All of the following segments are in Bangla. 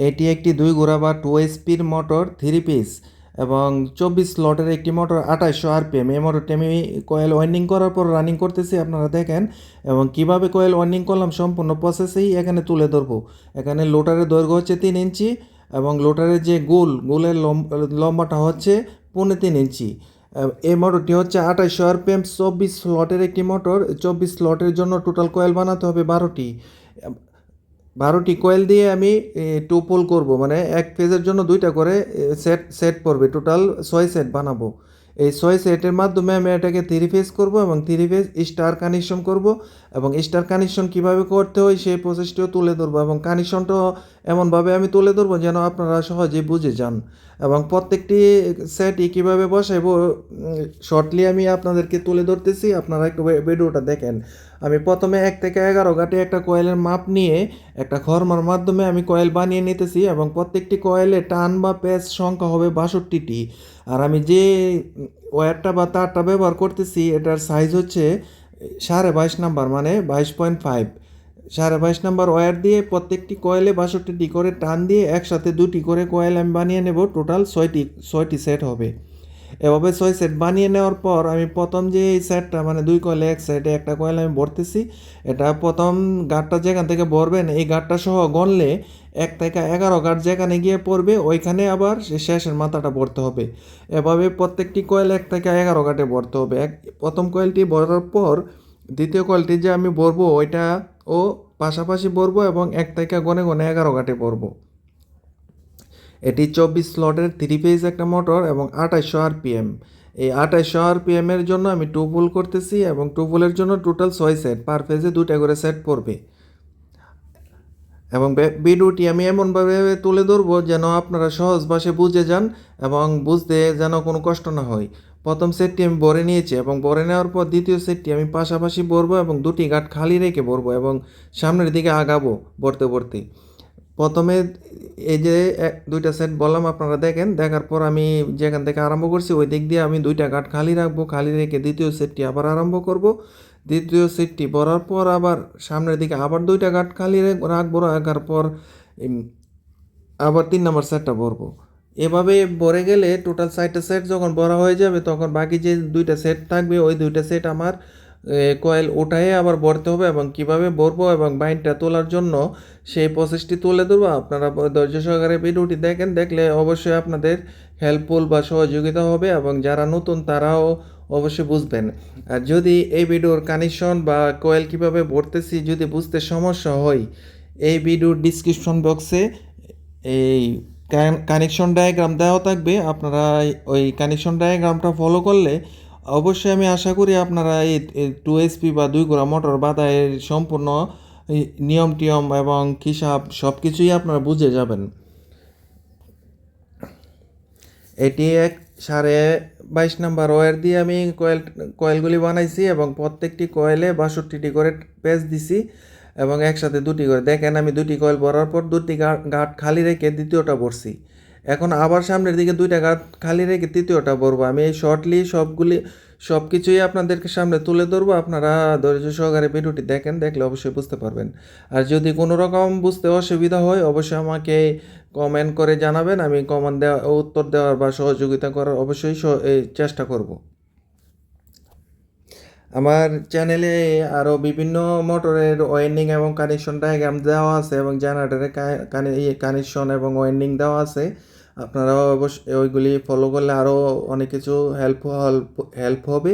এটি একটি 2 ঘোড়া বা 2 এসপির মোটর 3 পিস এবং 24 স্লটের একটি মোটর 2800 আরপিএম। এই মোটরটি আমি কয়েল ওয়াইন্ডিং করার পর রানিং করতেছি, আপনারা দেখেন। এবং কিভাবে কয়েল ওয়াইন্ডিং করলাম সম্পূর্ণ প্রসেসেই এখানে তুলে ধরবো। এখানে লোটারের দৈর্ঘ্য হচ্ছে 3 ইঞ্চি এবং লোটারের যে গোলের লম্বাটা হচ্ছে 3.5 ইঞ্চি। এই মোটরটি হচ্ছে 2800 আরপিএম 24 স্লটের একটি মোটর। 24 স্লটের জন্য টোটাল কয়েল বানাতে হবে 12টি। 12টি কয়েল দিয়ে আমি 2 পোল করবো, মানে এক ফেজের জন্য 2টা করে সেট পড়বে, টোটাল 6 সেট বানাবো। এই 6 সেটের মাধ্যমে আমি এটাকে 3 ফেজ করবো এবং 3 ফেজ স্টার কানেকশন করব। এবং স্টার কানেকশন কীভাবে করতে হয় সেই প্রসেসটিও তুলে ধরবো এবং কানেকশনটাও এমনভাবে আমি তুলে ধরবো যেন আপনারা সহজে বুঝে যান। এবং প্রত্যেকটি সেটই কীভাবে বসাইবো শর্টলি আমি আপনাদেরকে তুলে ধরতেছি, আপনারা একটু ভিডিওটা দেখেন। আমি প্রথমে 1 থেকে 11 গাঁটে একটা কয়েলের মাপ নিয়ে একটা খরমার মাধ্যমে আমি কয়েল বানিয়ে নিতেছি এবং প্রত্যেকটি কয়েলে টান বা প্যাচ সংখ্যা হবে 62টি। আর আমি যে ওয়্যারটা বা তারটা ব্যবহার করতেছি এটার সাইজ হচ্ছে 22.5 নাম্বার, মানে 22.5। 22.5 নাম্বার ওয়্যার দিয়ে প্রত্যেকটি কয়েলে 62টি করে টান দিয়ে একসাথে 2টি করে কয়েল আমি বানিয়ে নেব, টোটাল 6টি সেট হবে। এভাবে 6 সেট বানিয়ে নেওয়ার পর আমি প্রথম যে এই সেটটা, মানে 2 কয়েলে এক সেটে একটা কয়েল আমি ভরতেছি। এটা প্রথম গাঁটটা যেখান থেকে ভরবেন এই গাঁটটা সহ গণলে 1 থেকে 11 গাঁট যেখানে গিয়ে পড়বে ওইখানে আবার শেষের মাথাটা ভরতে হবে। এভাবে প্রত্যেকটি কয়েল 1 থেকে 11 গাঁটে ভরতে হবে। প্রথম কয়েলটি ভরার পর দ্বিতীয় কয়েলটি যে আমি ভরবো ওইটা ও পাশাপাশি ভরবো এবং 1 থেকে গনে গনে 11 গাঁটে ভরবো। এটি 24 স্লটের 3 ফেজ একটা মোটর এবং 2800 আরপিএম। এই 2800 আরপিএমের জন্য আমি 2 পোল করতেছি এবং 2 পোলের জন্য টোটাল 6 সেট, পার ফেজে 2টা করে সেট পড়বে। এবং ভিডিওটি আমি এমনভাবে তুলে ধরবো যেন আপনারা সহজ ভাষায় বুঝে যান এবং বুঝতে যেন কোনো কষ্ট না হয়। প্রথম সেটটি আমি ভরে নিয়েছি এবং ভরে নেওয়ার পর দ্বিতীয় সেটটি আমি পাশাপাশি ভরবো এবং 2টি গাঁট খালি রেখে ভরবো এবং সামনের দিকে আগাবো ভরতে ভরতে। প্রথমে এই যে 2টা সেট বললাম, আপনারা দেখেন। দেখার পর আমি যেখান থেকে আরম্ভ করছি ওই দিক দিয়ে আমি 2টা গাঁট খালি রাখবো, খালি রেখে দ্বিতীয় সেটটি আবার আরম্ভ করব। দ্বিতীয় সেটটি ভরার পর আবার সামনের দিকে আবার 2টা গাঁট খালি রাখবো, রাখার পর আবার 3 নম্বর সেটটা ভরবো। এভাবে ভরে গেলে টোটাল 4টা সেট যখন ভরা হয়ে যাবে তখন বাকি যে 2টা সেট থাকবে ওই 2টা সেট আমার কয়েল ওঠায় আবার ভরতে হবে এবং কিভাবে ভরবো এবং বাইনটা তোলার জন্য সেই প্রসেসটি তুলে ধরবো। আপনারা ধৈর্য সহকারে ভিডিওটি দেখেন, দেখলে অবশ্যই আপনাদের হেল্পফুল বা সহযোগিতা হবে এবং যারা নতুন তারাও অবশ্যই বুঝবেন। আর যদি এই ভিডিওর কানেকশন বা কয়েল কিভাবে ভরতেছি যদি বুঝতে সমস্যা হয়, এই ভিডিওর ডিসক্রিপশন বক্সে এই কানেকশন ডায়াগ্রাম দেওয়া থাকবে। আপনারা ওই কানেকশন ডায়াগ্রামটা ফলো করলে অবশ্যই আমি আশা করি আপনারা এই 2 এসপি বা 2 ঘোড়া মোটর বাদায়ের সম্পূর্ণ নিয়ম টিয়ম এবং হিসাব সব কিছুই আপনারা বুঝে যাবেন। এটি 22.5 নাম্বার ওয়্যার দিয়ে আমি কয়েলগুলি বানাইছি এবং প্রত্যেকটি কয়েলে 62টি করে প্যাচ দিছি এবং একসাথে 2টি করে। দেখেন আমি 2টি কয়েল ভরার পর 2টি গাঁট খালি রেখে দ্বিতীয়টা ভরছি। এখন আবার সামনের দিকে 2টা গাঁট খালি রেখে তৃতীয়টা ভরবো। আমি এই শর্টলি সব কিছুই আপনাদেরকে সামনে তুলে ধরবো। আপনারা ধৈর্য সহকারে ভিডিওটি দেখেন, দেখলে অবশ্যই বুঝতে পারবেন। আর যদি কোনো রকম বুঝতে অসুবিধা হয় অবশ্যই আমাকে কমেন্ট করে জানাবেন, আমি উত্তর দেওয়ার বা সহযোগিতা করার অবশ্যই চেষ্টা করব। আমার চ্যানেলে আরও বিভিন্ন মোটরের ওয়েন্ডিং এবং কানেকশন ডায়াগ্রাম দেওয়া আছে এবং জেনারেটরের কানেকশন এবং ওয়েন্ডিং দেওয়া আছে। আপনারাও অবশ্যই ওইগুলি ফলো করলে আরও অনেক কিছু হেল্প হবে,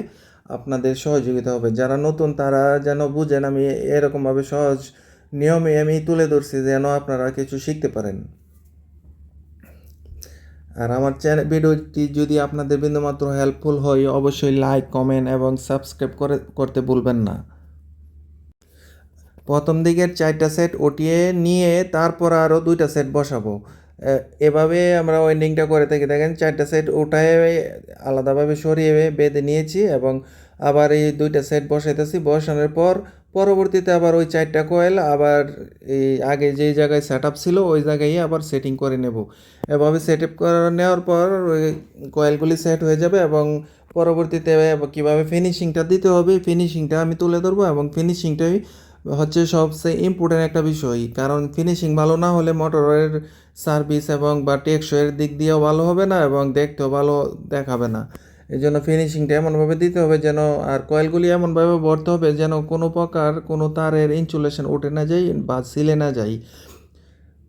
আপনাদের সহযোগিতা হবে। যারা নতুন তারা যেন বুঝেন, আমি এরকমভাবে সহজ নিয়মে আমি তুলে ধরছি যেন আপনারা কিছু শিখতে পারেন। আর আমার ভিডিওটি যদি আপনাদের বিন্দুমাত্র হেল্পফুল হয় অবশ্যই লাইক, কমেন্ট এবং সাবস্ক্রাইব করতে ভুলবেন না। প্রথম দিকের 4টা সেট ওটিয়ে নিয়ে তারপর আরও 2টা সেট বসাবো। এভাবে আমরা ওয়েন্ডিংটা করে থাকি। দেখেন 4টা সেট উঠায় আলাদাভাবে সরিয়ে বেঁধে নিয়েছি এবং আবার এই 2টা সেট বসাইতেছি। বসানোর পর পরবর্তীতে আবার ওই 4টা কয়েল আবার এই আগে যেই জায়গায় সেট আপ ছিল ওই জায়গায় আবার সেটিং করে নেব। এভাবে সেট আপ করে নেওয়ার পর ওই কয়েলগুলি সেট হয়ে যাবে এবং পরবর্তীতে কীভাবে ফিনিশিংটা দিতে হবে ফিনিশিংটা আমি তুলে ধরবো এবং ফিনিশিংটাই হচ্ছে সবচেয়ে ইম্পর্টেন্ট একটা বিষয়, কারণ ফিনিশিং ভালো না হলে মোটরের সার্ভিস এবং বা টেকসইয়ের দিক দিয়েও ভালো হবে না এবং দেখতেও ভালো দেখাবে না। এই জন্য ফিনিশিংটা এমনভাবে দিতে হবে যেন, আর কয়েলগুলি এমনভাবে ভরতে হবে যেন কোনো প্রকার কোনো তারের ইনসুলেশন উঠে না যায় বা ছিলে না যায়।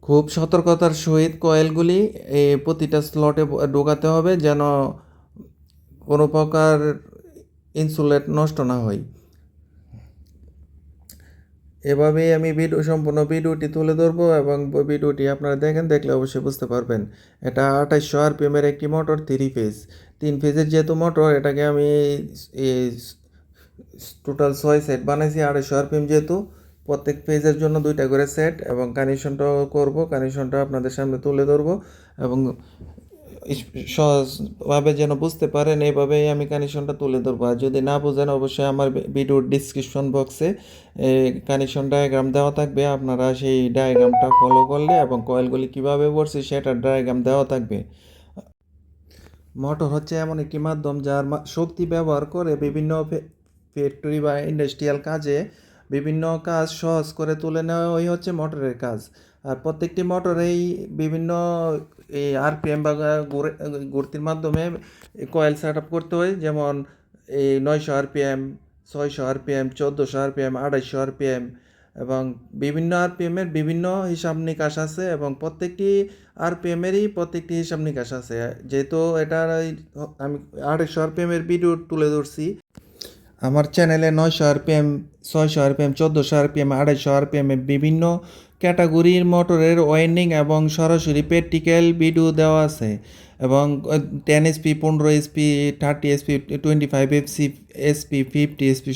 খুব সতর্কতার সহিত কয়েলগুলি প্রতিটা স্লটে ঢোকাতে হবে যেন কোনো প্রকার ইনসুলেট নষ্ট না হয়। এভাবেই আমি সম্পূর্ণ ভিডিওটি তুলে ধরবো এবং ভিডিওটি আপনারা দেখলে অবশ্যই বুঝতে পারবেন। এটা 2800 আরপিএমের একটি মোটর, 3 ফেজ। 3 ফেজের যেহেতু মোটর, এটাকে আমি টোটাল 6 সেট বানাইছি 2800 আরপিএম যেহেতু। প্রত্যেক ফেজের জন্য 2টা করে সেট এবং কানেকশনটাও করব, কানেকশনটা আপনাদের সামনে তুলে ধরবো এবং সহজভাবে যেন বুঝতে পারেন এইভাবেই আমি কানেকশনটা তুলে ধরবো। আর যদি না বুঝেন অবশ্যই আমার ভিডিওর ডিসক্রিপশন বক্সে কানেকশন ডায়াগ্রাম দেওয়া থাকবে, আপনারা সেই ডায়াগ্রামটা ফলো করলে এবং কয়েলগুলি কীভাবে পড়ছে সেটার ডায়াগ্রাম দেওয়া থাকবে। মোটর হচ্ছে এমন একটি মাধ্যম যার শক্তি ব্যবহার করে বিভিন্ন ফ্যাক্টরি বা ইন্ডাস্ট্রিয়াল কাজে বিভিন্ন কাজ সহজ করে তুলে নেওয়াই হচ্ছে মোটরের কাজ। আর প্রত্যেকটি মোটরেই বিভিন্ন এই আরপিএম বা গতির মাধ্যমে কয়েল সেট আপ করতে হয়, যেমন এই 900 আরপিএম, 600 আরপিএম, 1400 আরপিএম, 2800 আরপিএম এবং বিভিন্ন আরপিএমের বিভিন্ন হিসাব নিকাশ আছে এবং প্রত্যেকটি আরপিএমেরই প্রত্যেকটি হিসাব নিকাশ আছে। যেহেতু এটার আমি 2800 আরপিএমের ভিডিও তুলে ধরছি আমার চ্যানেলে, 900 আরপিএম, 600 আরপিএম, 1400 আরপিএম, 2800 আরপিএমের বিভিন্ন ক্যাটাগরির মোটরের ওয়াইন্ডিং এবং সরাসরি প্র্যাকটিক্যাল ভিডিও দেওয়া আছে এবং 10 SP, 15 SP, 30 SP, 25 SP, 50 SP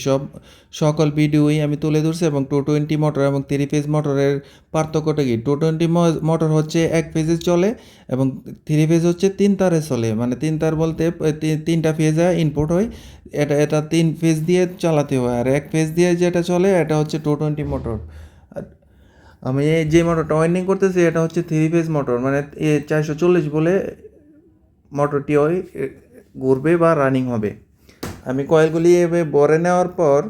সকল ভিডিওই আমি তুলে ধরছি এবং 220 মোটর এবং 3 ফেজ মোটরের পার্থক্যটা কি। 220 মোটর হচ্ছে 1 ফেজে চলে এবং 3 ফেজ হচ্ছে 3 তারে চলে, মানে 3 তার বলতে 3টা ফেজে ইনপুট হয়, এটা 3 ফেজ দিয়ে চালাতে হয়। আর 1 ফেজ দিয়ে যেটা চলে এটা হচ্ছে 220 মোটর। আমি যে মোটরটা ওয়াইন্ডিং করতেছি এটা হচ্ছে 3 ফেজ মোটর, মানে 440 বলে মোটরটি ঘুরবে বা রানিং হবে। আমি কয়েলগুলি এভাবে ভরে নেওয়ার পর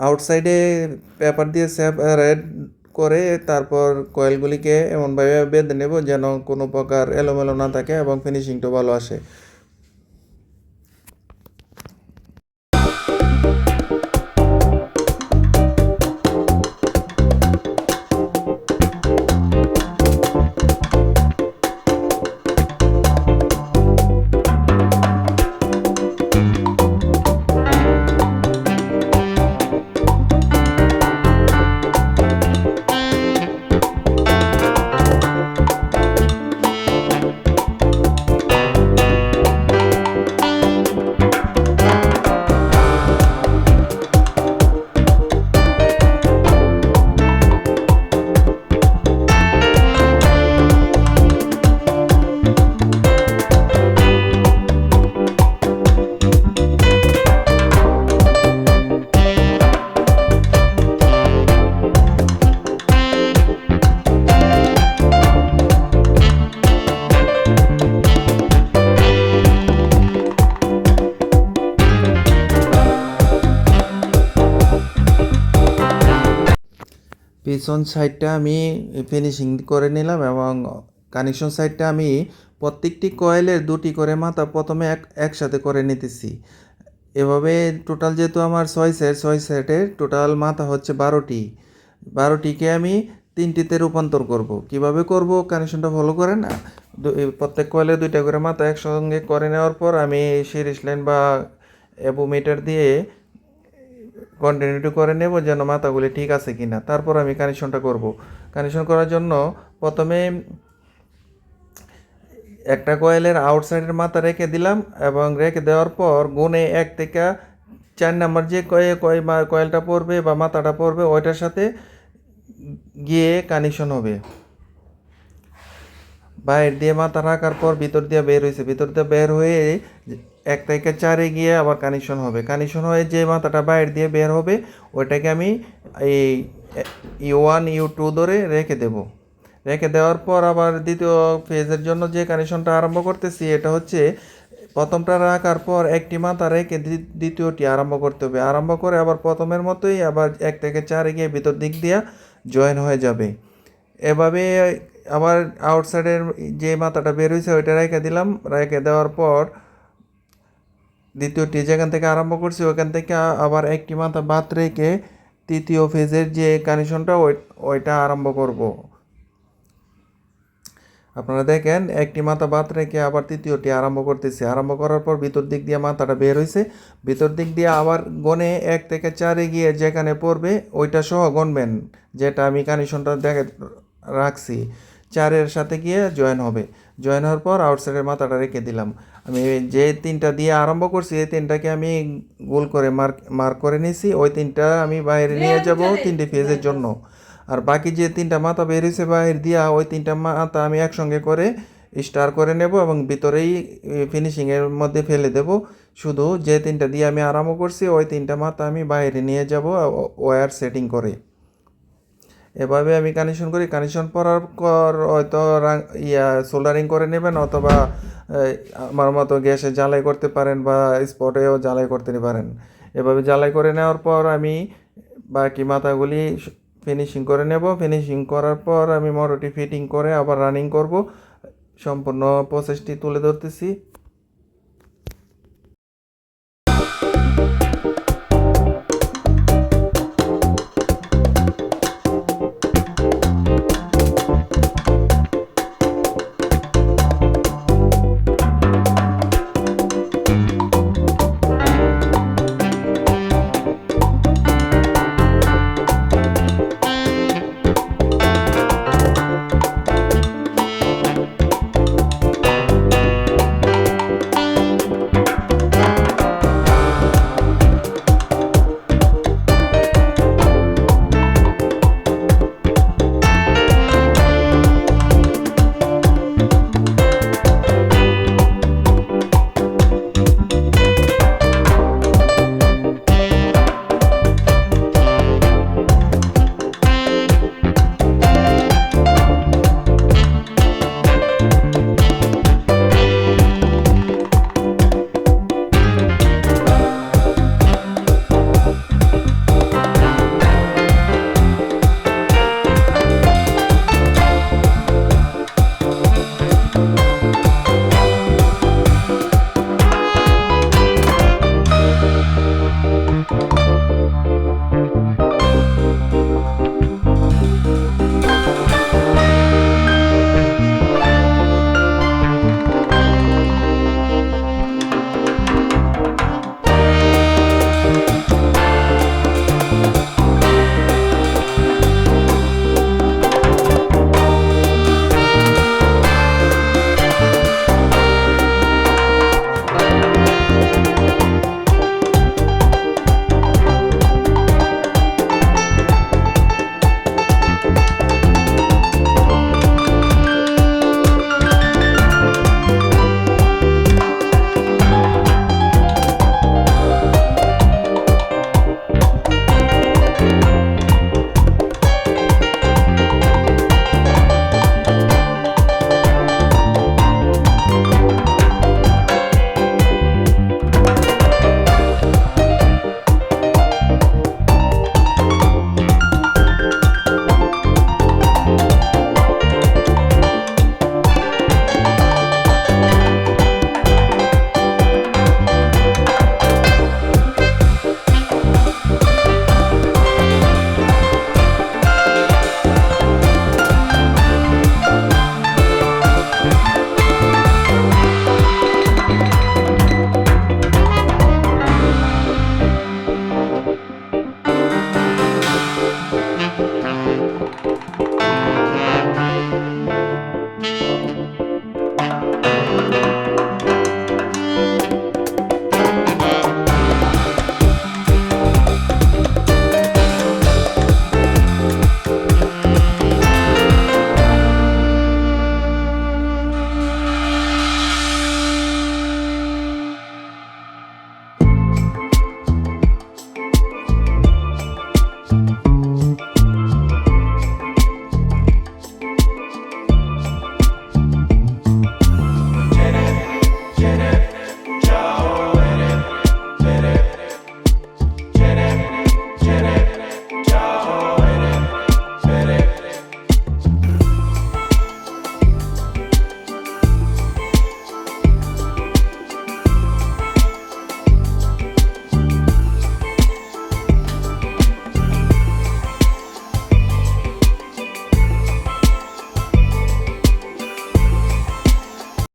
আউটসাইডে পেপার দিয়ে সেপারেট করে তারপর কয়েলগুলিকে এমনভাবে বেঁধে নেব যেন কোনো প্রকার এলোমেলো না থাকে এবং ফিনিশিংটা ভালো আসে। পিছন সাইডটা আমি ফিনিশিং করে নিলাম এবং কানেকশন সাইডটা আমি প্রত্যেকটি কয়েলের 2টি করে মাথা প্রথমে একসাথে করে নিতেছি। এভাবে টোটাল যেহেতু আমার 6 সেটের টোটাল মাথা হচ্ছে 12টিকে আমি 3টিতে রূপান্তর করব। কিভাবে করব কানেকশনটা ফলো করেন। প্রত্যেক কয়েলের 2টা করে মাথা একসঙ্গে করে নেওয়ার পর আমি সিরিজ লাইন বা অ্যাবোমিটার দিয়ে কন্টিনিউটি করে নেব যেন মাথাগুলি ঠিক আছে কিনা, তারপর আমি কানেকশনটা করব। কানেকশন করার জন্য প্রথমে একটা কয়েলের আউটসাইডের মাথা রেখে দিলাম এবং রেখে দেওয়ার পর গুণে 1 থেকে 4 নাম্বার যে কয়েলটা পড়বে বা মাথাটা পড়বে ওইটার সাথে গিয়ে কানেকশন হবে। বাইরে দিয়ে মাথা রাখার পর ভিতর দিয়ে বের হয়ে 1 থেকে 4-এ গিয়ে আবার কানেকশন হবে। কানেকশন হয়ে যে মাথাটা বাইরে দিয়ে বের হবে ওইটাকে আমি এই U1 U2 ধরে রেখে দেব। রেখে দেওয়ার পর আবার দ্বিতীয় ফেজের জন্য যে কানেকশনটা আরম্ভ করতেছি এটা হচ্ছে প্রথমটা রাখার পর একটি মাথা রেখে দ্বিতীয়টি আরম্ভ করতে হবে। আরম্ভ করে আবার প্রথমের মতোই আবার 1 থেকে 4 গিয়ে ভিতর দিক দিয়া জয়েন হয়ে যাবে। এভাবে আবার আউটসাইডের যে মাথাটা বের হয়েছে ওইটা রেখে দিলাম। রেখে দেওয়ার পর দ্বিতীয়টি যেখান থেকে আরম্ভ করছি ওইখান থেকে আবার একটি মাথা বাদ রেখে তৃতীয় ফেজের যে কানেকশনটা ওইটা আরম্ভ করব। আপনারা দেখেন একটি মাথা বাদ রেখে আবার তৃতীয়টি আরম্ভ করতেছি। আরম্ভ করার পর ভিতর দিক দিয়ে মাথাটা বের হয়েছে, ভিতর দিক দিয়ে আবার গনে 1 থেকে 4 গিয়ে যেখানে পড়বে ওইটা সহ গণবেন, যেটা আমি কানেকশনটা দেখে রাখছি। 4-এর সাথে গিয়ে জয়েন হবে। জয়েন হওয়ার পর আউটসাইডের মাথাটা রেখে দিলাম। আমি যে 3টা দিয়ে আরম্ভ করছি এই 3টাকে আমি গোল করে মার্ক করে নিয়েছি। ওই 3টা আমি বাইরে নিয়ে যাব 3টে ফেজের জন্য। আর বাকি যে 3টা মাথা বের হয়েছে বাইরে দিয়া ওই 3টা মাথা আমি একসঙ্গে করে স্টার করে নেব এবং ভিতরেই ফিনিশিংয়ের মধ্যে ফেলে দেব। শুধু যে 3টা দিয়ে আমি আরম্ভ করছি ওই 3টা মাথা আমি বাইরে নিয়ে যাব ওয়্যার সেটিং করে। এভাবে আমি কানেকশন করি। কানেকশন করার পর হয়তো সোল্ডারিং করে নেবেন অথবা আমার মতো গ্যাসে জ্বালাই করতে পারেন বা স্পটেও জ্বালাই করতে পারেন। এভাবে জ্বালাই করে নেওয়ার পর আমি বাকি মাথাগুলি ফিনিশিং করে নেব। ফিনিশিং করার পর আমি মোটরটি ফিটিং করে আবার রানিং করব। সম্পূর্ণ প্রসেসটি তুলে ধরতেছি।